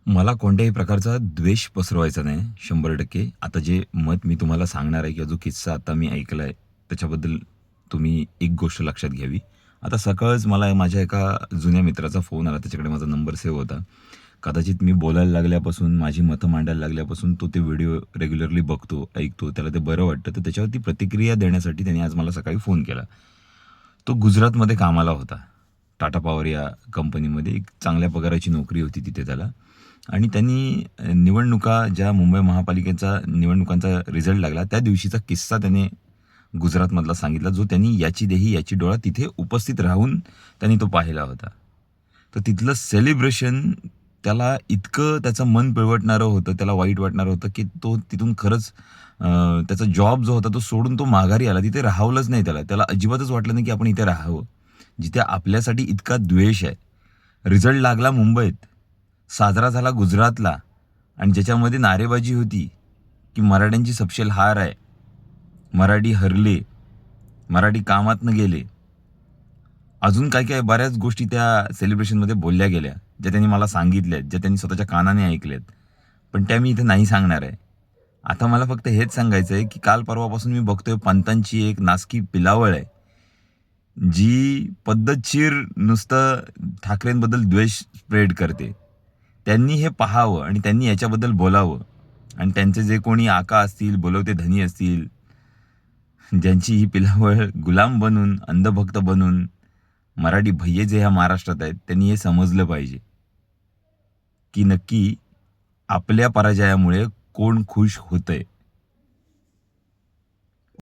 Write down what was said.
मला कोणत्याही प्रकारचा द्वेष पसरवायचा नाही 100%. आता जे मत मी तुम्हाला सांगणार आहे किंवा जो किस्सा आता मी ऐकला आहे, त्याच्याबद्दल तुम्ही एक गोष्ट लक्षात घ्यावी. आता सकाळच मला माझ्या एका जुन्या मित्राचा फोन आला. त्याच्याकडे माझा नंबर सेव्ह होता. कदाचित मी बोलायला लागल्यापासून, माझी मतं मांडायला लागल्यापासून तो ते व्हिडिओ रेग्युलरली बघतो, ऐकतो. त्याला ते बरं वाटतं. तर त्याच्यावरती प्रतिक्रिया देण्यासाठी त्याने आज मला सकाळी फोन केला. तो गुजरातमध्ये कामाला होता. टाटा पॉवर या कंपनीमध्ये एक चांगल्या पगाराची नोकरी होती तिथे त्याला. आणि त्यांनी निवडणुका ज्या मुंबई महापालिकेचा निवडणुकांचा रिझल्ट लागला त्या दिवशीचा किस्सा त्याने गुजरातमधला सांगितला, जो त्यांनी याची देही याची डोळा तिथे उपस्थित राहून त्यांनी तो पाहिला होता. तर तिथलं सेलिब्रेशन त्याला इतकं त्याचं मन पिळवटणारं होतं, त्याला वाईट वाटणारं होतं, की तो तिथून खरंच त्याचा जॉब जो होता तो सोडून तो माघारी आला. तिथे राहावलंच नाही त्याला. त्याला अजिबातच वाटलं नाही, की आपण इथे राहावं. जिथे आपल्यासाठी इतका द्वेष आहे. रिझल्ट लागला मुंबईत, साजरा झाला गुजरातला आणि ज्याच्यामध्ये नारेबाजी होती, की मराठ्यांची सपशेल हार आहे. मराठी हरले, मराठी कामातनं गेले. अजून काय बऱ्याच गोष्टी त्या सेलिब्रेशनमध्ये बोलल्या गेल्या, ज्या त्यांनी मला सांगितल्यात, ज्या त्यांनी स्वतःच्या कानाने ऐकल्यात. पण त्या मी इथे नाही सांगणार आहे. आता मला फक्त हेच सांगायचं आहे, की काल परवापासून मी बघतोय पंतांची एक नासकी पिलावळ आहे, जी पद्धतशीर नुसतं ठाकरेंबद्दल द्वेष स्प्रेड करते. त्यांनी हे पाहावं आणि त्यांनी याच्याबद्दल बोलावं आणि त्यांचे जे कोणी आका असतील, बोलवते धनी असतील, ज्यांची ही पिलावळ गुलाम बनून, अंधभक्त बनून मराठी भय्ये जे ह्या महाराष्ट्रात आहेत, त्यांनी हे समजलं पाहिजे, की नक्की आपल्या पराजयामुळे कोण खुश होतंय.